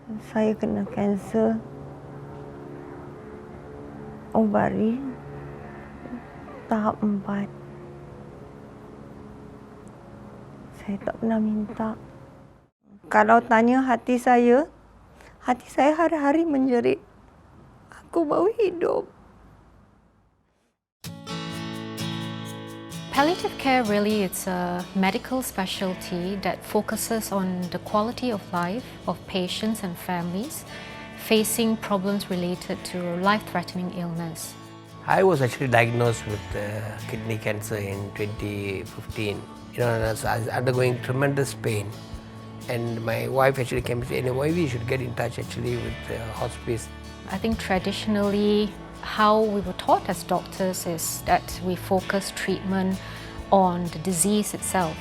Saya kena kanser ovari tahap 4. Saya tak pernah minta. Kalau tanya hati saya hari-hari menjerit. Aku baru hidup. Palliative care really is a medical specialty that focuses on the quality of life of patients and families facing problems related to life-threatening illness. I was actually diagnosed with kidney cancer in 2015. I was undergoing tremendous pain, and my wife actually came and said, "Why we should get in touch actually with Hospice." I think traditionally, how we were taught as doctors is that we focus treatment on the disease itself.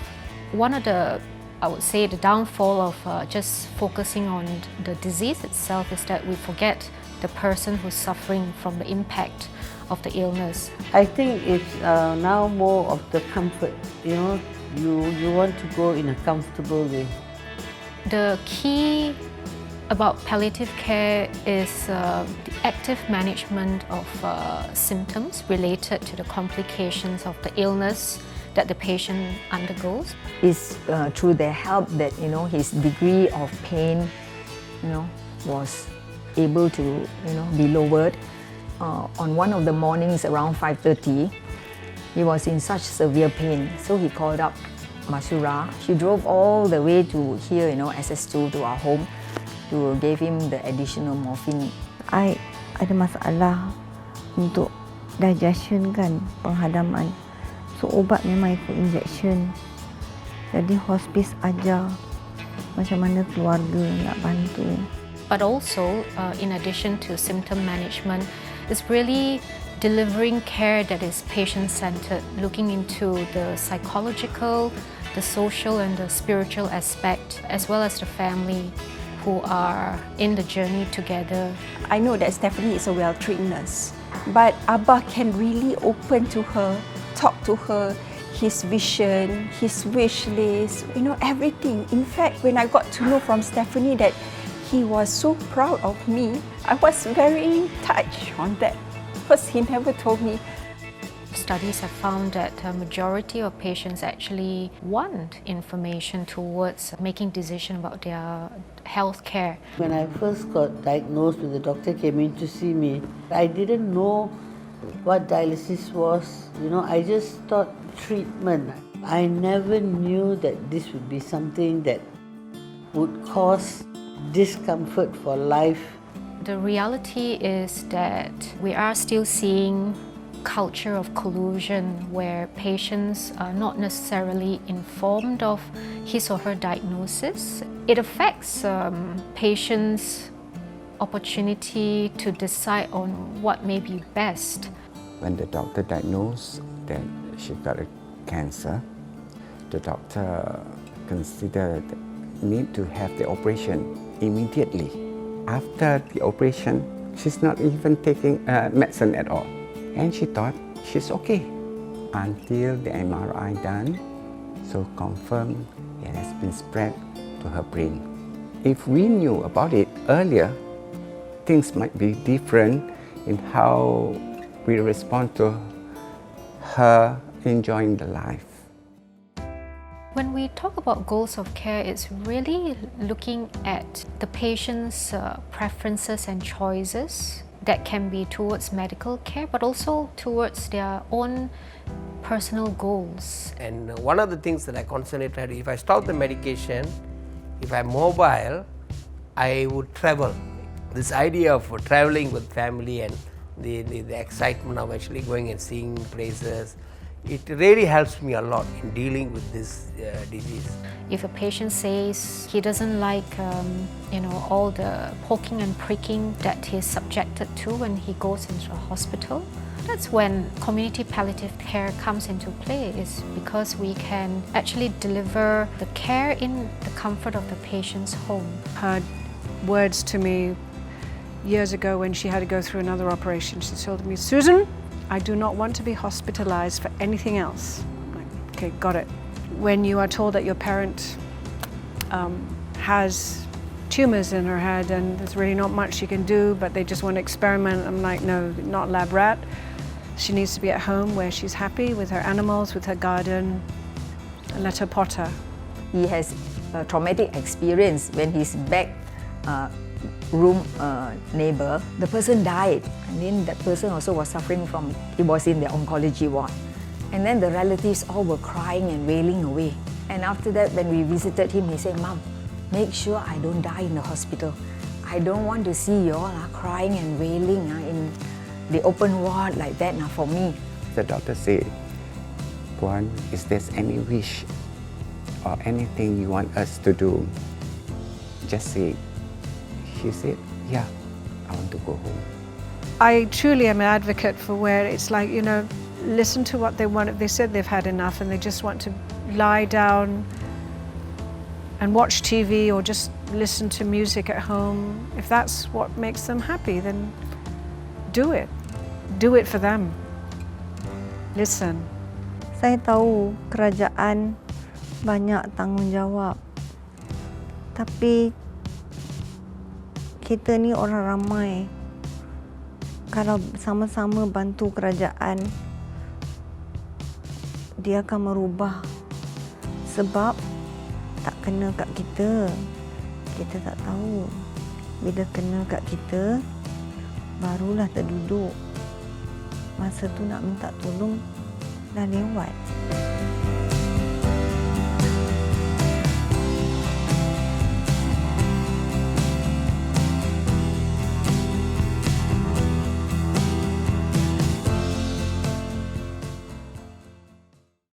One of the, I would say, the downfall of just focusing on the disease itself is that we forget the person who's suffering from the impact of the illness. I think it's now more of the comfort, you want to go in a comfortable way. The key about palliative care is the active management of symptoms related to the complications of the illness that the patient undergoes. It's through their help that his degree of pain was able to be lowered. On one of the mornings around 5:30, he was in such severe pain, so he called up Masura. She drove all the way to here, SS2 to our home, to give him the additional morphine. I ada masalah untuk digestion kan, penghadaman. So ubat memang ikut injection. Jadi hospice ajar macam mana keluarga nak bantu. But also, in addition to symptom management, is really delivering care that is patient-centered, looking into the psychological, the social and the spiritual aspect, as well as the family who are in the journey together. I know that Stephanie is a well-trained nurse, but Abba can really open to her, talk to her, his vision, his wish list, everything. In fact, when I got to know from Stephanie that he was so proud of me, I was very touched on that because he never told me. Studies have found that a majority of patients actually want information towards making decisions about their health care. When I first got diagnosed, when the doctor came in to see me, I didn't know what dialysis was. I just thought treatment. I never knew that this would be something that would cause discomfort for life. The reality is that we are still seeing culture of collusion where patients are not necessarily informed of his or her diagnosis. It affects patients' opportunity to decide on what may be best. When the doctor diagnosed that she got a cancer, the doctor considered need to have the operation immediately. After the operation, she's not even taking medicine at all. And she thought she's okay until the MRI done, so confirmed it has been spread to her brain. If we knew about it earlier, things might be different in how we respond to her enjoying the life. When we talk about goals of care, it's really looking at the patient's preferences and choices that can be towards medical care, but also towards their own personal goals. And one of the things that I concentrated, if I stop the medication, if I'm mobile, I would travel. This idea of traveling with family and the excitement of actually going and seeing places, it really helps me a lot in dealing with this disease. If a patient says he doesn't like all the poking and pricking that he's subjected to when he goes into a hospital, that's when community palliative care comes into play, is because we can actually deliver the care in the comfort of the patient's home. Her words to me years ago when she had to go through another operation, she told me, "Susan, I do not want to be hospitalized for anything else." I'm like, okay, got it. When you are told that your parent has tumours in her head and there's really not much she can do, but they just want to experiment. I'm like, no, not lab rat. She needs to be at home where she's happy with her animals, with her garden, and let her potter. He has a traumatic experience when his back room neighbor, the person died, and then that person also was suffering from, he was in the oncology ward. And then the relatives all were crying and wailing away. And after that, when we visited him, he said, Mom, make sure I don't die in the hospital. I don't want to see you all crying and wailing in the open ward like that for me. The doctor said, Puan, is there any wish or anything you want us to do? Just say. She said, yeah, I want to go home. I truly am an advocate for where it's like, you know, listen to what they want. If they said they've had enough and they just want to lie down and watch TV or just listen to music at home, if that's what makes them happy, then do it. Do it for them. Listen. Saya tahu kerajaan banyak tanggungjawab. Tapi kita ni orang ramai. Kalau sama-sama bantu kerajaan, dia akan merubah. Sebab tak kena kat kita. Kita tak tahu. Bila kena kat kita, barulah terduduk. Masa tu nak minta tolong dah lewat.